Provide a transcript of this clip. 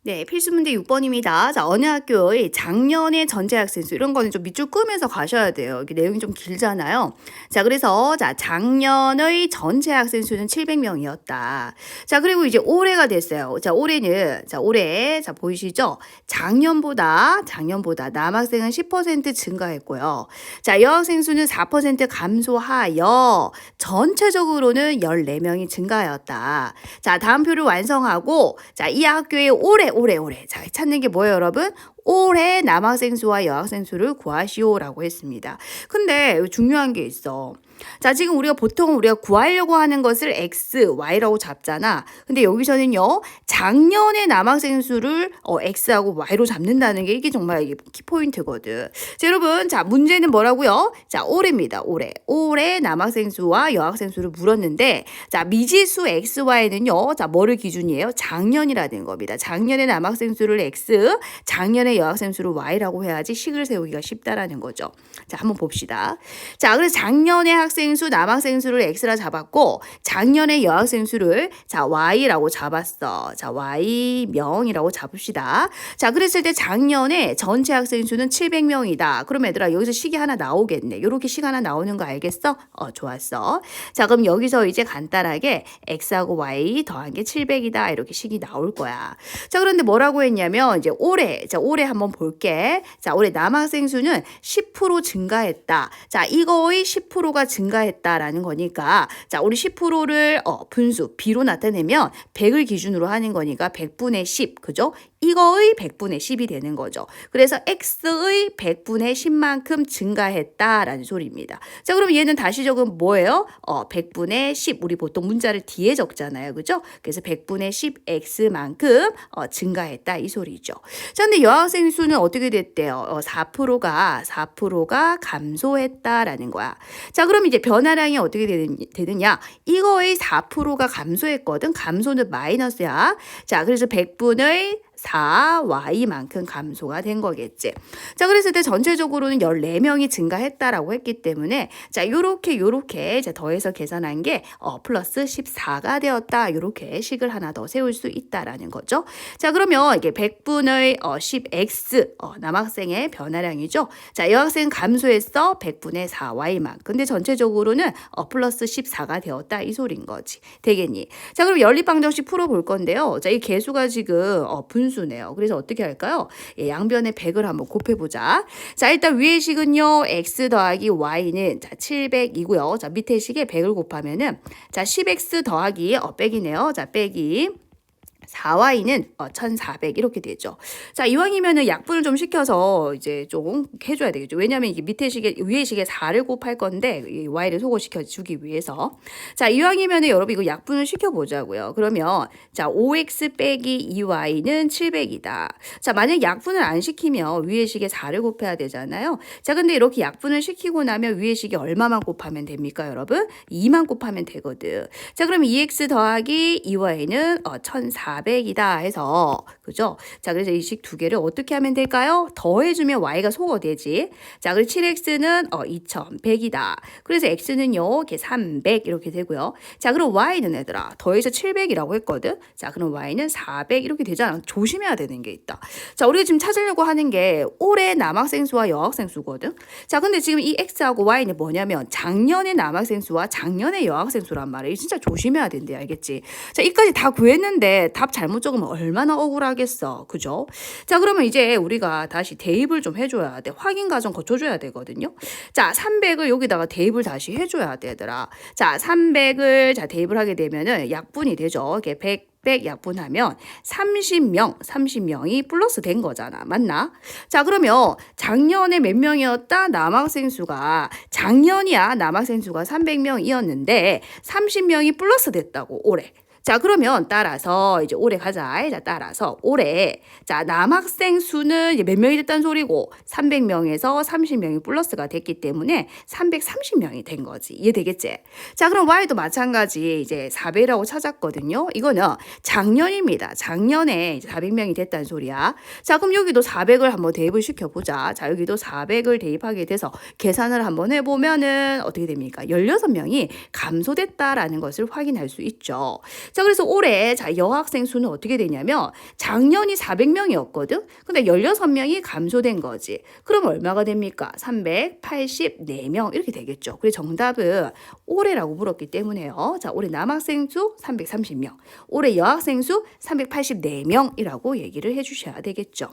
네, 필수 문제 6번입니다. 자, 어느 학교의 작년의 전체 학생 수 이런 거는 좀 밑줄 끄면서 가셔야 돼요. 이게 내용이 좀 길잖아요. 자, 그래서 작년의 전체 학생 수는 700명이었다. 자, 그리고 이제 올해가 됐어요. 자, 올해 보이시죠? 작년보다 남학생은 10% 증가했고요. 자, 여학생 수는 4% 감소하여 전체적으로는 14명이 증가하였다. 자, 다음 표를 완성하고 자, 이 학교의 올해. 자, 찾는 게 뭐예요, 여러분? 올해 남학생 수와 여학생 수를 구하시오라고 했습니다. 근데 중요한 게 있어. 자, 지금 보통 우리가 구하려고 하는 것을 X, Y라고 잡잖아. 근데 여기서는요, 작년의 남학생 수를 X하고 Y로 잡는다는 게 이게 정말 이게 키포인트거든. 자, 여러분, 자, 문제는 뭐라고요? 자, 올해입니다. 올해 남학생 수와 여학생 수를 물었는데, 자, 미지수 X, Y는요, 자, 뭐를 기준이에요? 작년이라는 겁니다. 작년의 남학생 수를 X, 작년의 여학생 수를 Y라고 해야지 식을 세우기가 쉽다라는 거죠. 자, 한번 봅시다. 자, 그래서 작년의 학생 수, 남학생 수를 X라 잡았고 작년의 여학생 수를 자, Y라고 잡았어. 자, Y명이라고 잡읍시다. 자, 그랬을 때 작년에 전체 학생 수는 700명이다. 그럼 얘들아 여기서 식이 하나 나오겠네. 요렇게 식 하나 나오는 거 알겠어? 좋았어. 자, 그럼 여기서 이제 간단하게 X하고 Y 더한 게 700이다. 이렇게 식이 나올 거야. 자, 그런데 뭐라고 했냐면 이제 올해 한번 볼게. 자, 올해 남학생 수는 10% 증가했다. 자, 이거의 10%가 증가했다라는 거니까 자, 우리 10%를 분수 B로 나타내면 100을 기준으로 하는 거니까 100분의 10, 그죠? 이거의 100분의 10이 되는 거죠. 그래서 X의 100분의 10만큼 증가했다라는 소리입니다. 자, 그럼 얘는 다시 적으면 뭐예요? 100분의 10. 우리 보통 문자를 뒤에 적잖아요. 그죠? 그래서 100분의 10X만큼 증가했다 이 소리죠. 자, 근데 여학생 수는 어떻게 됐대요? 4%가 감소했다라는 거야. 자, 그럼 이제 변화량이 어떻게 되느냐? 이거의 4%가 감소했거든. 감소는 마이너스야. 자, 그래서 100분의 4Y만큼 감소가 된 거겠지. 자, 그랬을 때 전체적으로는 14명이 증가했다라고 했기 때문에 자, 요렇게 자, 더해서 계산한 게 플러스 14가 되었다. 요렇게 식을 하나 더 세울 수 있다라는 거죠. 자, 그러면 이게 100분의 10X 남학생의 변화량이죠. 자, 여학생 감소했어. 100분의 4Y만. 근데 전체적으로는 플러스 14가 되었다. 이 소린 거지. 되겠니? 자, 그럼 연립방정식 풀어볼 건데요. 자, 이 개수가 지금 분수네요. 그래서 어떻게 할까요? 양변에 100을 한번 곱해보자. 자, 일단 위의 식은요. X 더하기 Y는 자, 700이고요. 자, 밑에 식에 100을 곱하면은 자, 10X 더하기 빼기네요. 자, 빼기 4Y는 1400 이렇게 되죠. 자, 이왕이면은 약분을 좀 시켜서 이제 좀 해줘야 되겠죠. 왜냐하면 이게 위에 식에 4를 곱할 건데 이 Y를 소거시켜 주기 위해서. 자, 이왕이면은 여러분 이거 약분을 시켜보자고요. 그러면 자, 5X 빼기 2Y는 700이다. 자, 만약 약분을 안 시키면 위에 식에 4를 곱해야 되잖아요. 자, 근데 이렇게 약분을 시키고 나면 위에 식에 얼마만 곱하면 됩니까, 여러분? 2만 곱하면 되거든. 자, 그럼 2X 더하기 2Y는 1400이다 해서 그죠? 자, 그래서 이 식 두 개를 어떻게 하면 될까요? 더해주면 Y가 소거되지. 자, 그리고 7X는 2100이다. 그래서 X는요, 이렇게 300 이렇게 되고요. 자, 그럼 Y는 얘들아 더해서 700이라고 했거든. 자, 그럼 Y는 400 이렇게 되잖아. 조심해야 되는 게 있다. 자, 우리가 지금 찾으려고 하는 게 올해 남학생 수와 여학생 수거든. 자, 근데 지금 이 X하고 Y는 뭐냐면 작년의 남학생 수와 작년의 여학생 수란 말이에요. 진짜 조심해야 된대, 알겠지? 자, 이까지 다 구했는데 답 잘못 적으면 얼마나 억울하겠어. 그죠? 자, 그러면 이제 우리가 다시 대입을 좀 해줘야 돼. 확인 과정 거쳐줘야 되거든요. 자, 300을 여기다가 대입을 다시 해줘야 돼, 얘들아. 자, 300을 자 대입을 하게 되면은 약분이 되죠. 이게 100 약분하면 30명이 플러스 된 거잖아. 맞나? 자, 그러면 작년에 몇 명이었다? 남학생 수가 작년이야. 남학생 수가 300명이었는데 30명이 플러스 됐다고 올해. 자, 그러면 따라서 이제 올해 가자. 자, 따라서 올해 자, 남학생 수는 이제 몇 명이 됐다는 소리고 300명에서 30명이 플러스가 됐기 때문에 330명이 된 거지. 이해되겠지? 자, 그럼 Y도 마찬가지 이제 400이라고 찾았거든요. 이거는 작년입니다. 작년에 이제 400명이 됐다는 소리야. 자, 그럼 여기도 400을 한번 대입을 시켜보자. 자, 여기도 400을 대입하게 돼서 계산을 한번 해보면은 어떻게 됩니까? 16명이 감소됐다라는 것을 확인할 수 있죠. 자, 그래서 올해 자, 여학생 수는 어떻게 되냐면 작년이 400명이었거든. 근데 16명이 감소된 거지. 그럼 얼마가 됩니까? 384명 이렇게 되겠죠. 그래서 정답은 올해라고 물었기 때문에요. 자, 올해 남학생 수 330명, 올해 여학생 수 384명이라고 얘기를 해주셔야 되겠죠.